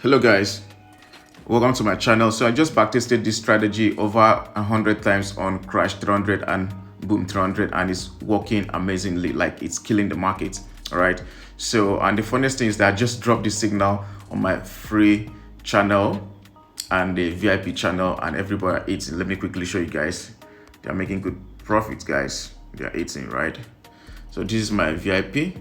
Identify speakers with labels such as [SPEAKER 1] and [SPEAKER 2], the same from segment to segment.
[SPEAKER 1] Hello guys, welcome to my channel. So I just backtested this strategy over 100 times on Crash 300 and Boom 300, and it's working amazingly, like it's killing the market. All right, so and the funniest thing is that I just dropped this signal on my free channel and the VIP channel, and everybody are eating. Let me quickly show you guys. They're making good profits, guys. They're eating, right? So this is my VIP.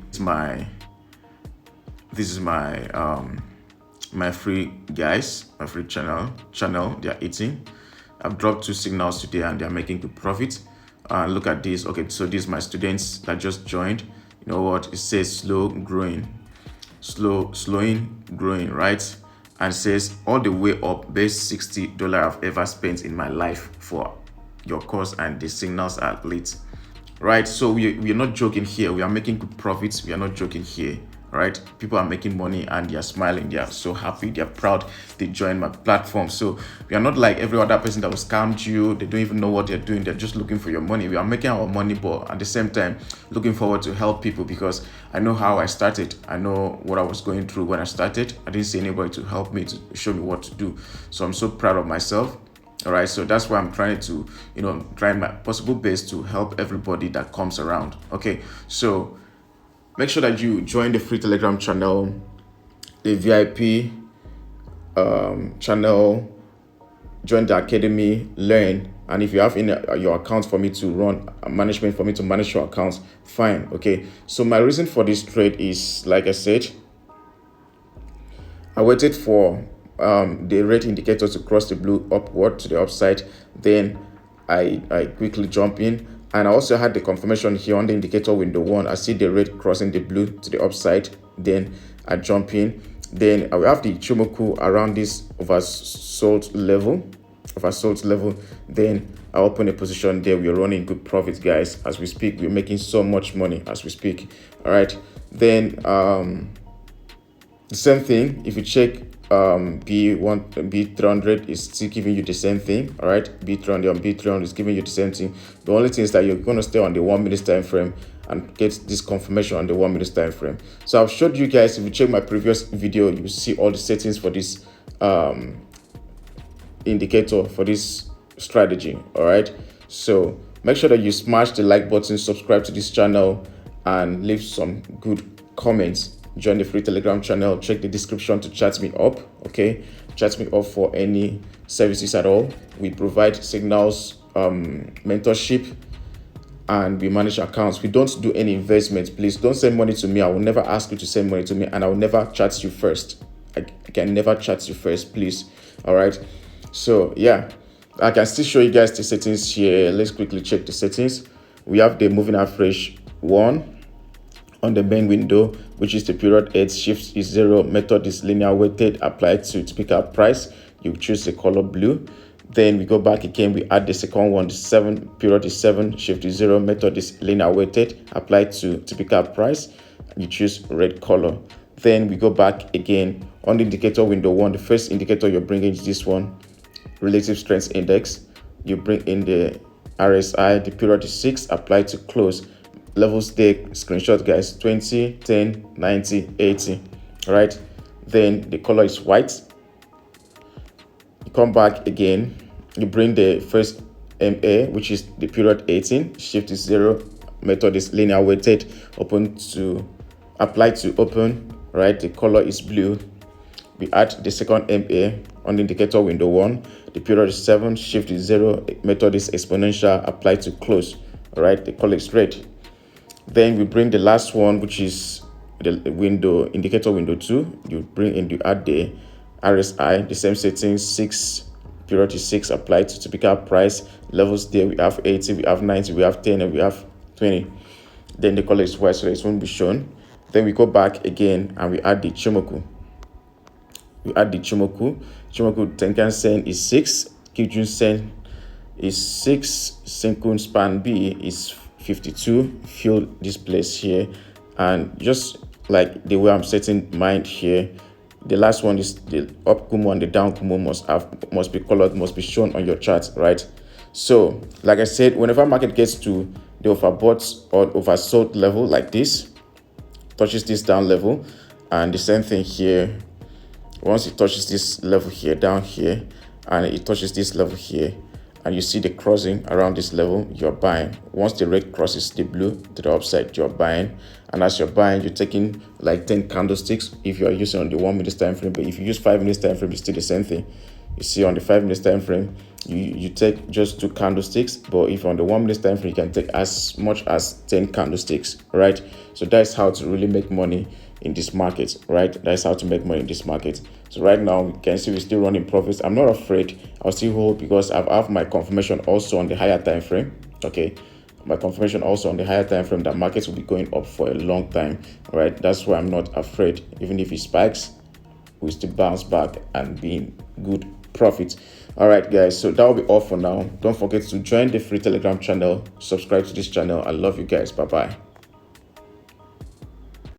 [SPEAKER 1] This is my free guys, my free channel. They're eating. I've dropped 2 signals today and they're making good profit. Look at this. Okay, so these are my students that just joined. You know what it says? Slowing growing, right? And it says all the way up, best $60 I've ever spent in my life for your course, and the signals are lit, right? So we're not joking here. We are making good profits. We are not joking here, right? People are making money and they are smiling. They are so happy. They are proud. They joined my platform. So we are not like every other person that will scam you. They don't even know what they're doing. They're just looking for your money. We are making our money, but at the same time looking forward to help people, because I know how I started. I know what I was going through when I started. I didn't see anybody to help me, to show me what to do. So I'm so proud of myself. All right, so that's why I'm trying to, try my possible best to help everybody that comes around. Okay, so make sure that you join the free Telegram channel, the VIP channel, join the academy, learn. And if you have in your account for me to run management, for me to manage your accounts, fine. Okay, so my reason for this trade is, like I said, I waited for the rate indicator to cross the blue upward to the upside. Then I quickly jump in, and I also had the confirmation here on the indicator window 1. I see the rate crossing the blue to the upside. Then I jump in. Then I will have the Ichimoku around this oversold level. Then I open a position there. We're running good profits, guys. As we speak, we're making so much money as we speak. All right. Then the same thing, if you check B300 is still giving you the same thing. All right, B300 and B300 is giving you the same thing. The only thing is that you're going to stay on the 1 minute time frame and get this confirmation on the 1 minute time frame. So I've showed you guys, if you check my previous video, you see all the settings for this indicator, for this strategy. All right, so make sure that you smash the like button, subscribe to this channel, and leave some good comments. Join the free Telegram channel. Check the description to chat me up. Okay, chat me up for any services at all. We provide signals, mentorship, and we manage accounts. We don't do any investments. Please don't send money to me. I will never ask you to send money to me, and I will never chat you first. I can never chat you first, please. All right, so yeah, I can still show you guys the settings here. Let's quickly check the settings. We have the moving average 1 on the main window, which is the period 8, shift is 0, method is linear weighted, applied to typical price. You choose the color blue. Then we go back again, we add the second one, the 7, period is 7, shift is 0, method is linear weighted, applied to typical price. You choose red color. Then we go back again on the indicator window 1. The first indicator you're bringing is this one, relative strength index. You bring in the RSI, the period is 6, applied to close. Levels take screenshot, guys, 20, 10, 90, 80. All right, then the color is white. You come back again, you bring the first MA, which is the period 18, shift is 0, method is linear weighted, open to apply to open, right? The color is blue. We add the second MA on the indicator window 1, the period is 7, shift is 0, method is exponential, apply to close. All right, the color is red. Then we bring the last one, which is the window, indicator window 2. You bring in, you add the RSI, the same settings, 6, period is 6, applied to typical price. Levels there, we have 80, we have 90, we have 10, and we have 20. Then the color is white, so it won't be shown. Then we go back again and we add the Chimoku. We add the Chimoku. Chimoku Tenkan Sen is 6, Kijun Sen is 6, Senkun Span B is 52. Fill this place here, and just like the way I'm setting mine here, the last one is the up Kumo and the down Kumo must be colored, must be shown on your chart, right? So like I said, whenever market gets to the overbought or oversold level like this, touches this down level, and the same thing here, Once it touches this level here, down here, and it touches this level here, and you see the crossing around this level, you're buying. Once the red crosses the blue to the upside, you're buying. And as you're buying, you're taking like 10 candlesticks if you are using on the 1 minute time frame. But if you use 5 minutes time frame, it's still the same thing. You see on the 5 minutes time frame, you take just 2 candlesticks, but if on the 1 minute time frame, you can take as much as 10 candlesticks, right? So that's how to really make money in this market, right? That's how to make money in this market. So right now, you can see we're still running profits. I'm not afraid. I'll still hold because I have my confirmation also on the higher time frame. Okay, my confirmation also on the higher time frame that markets will be going up for a long time. All right, that's why I'm not afraid. Even if it spikes, we still bounce back and be in good profits. All right, guys, so that will be all for now. Don't forget to join the free Telegram channel, subscribe to this channel. I love you guys. Bye bye.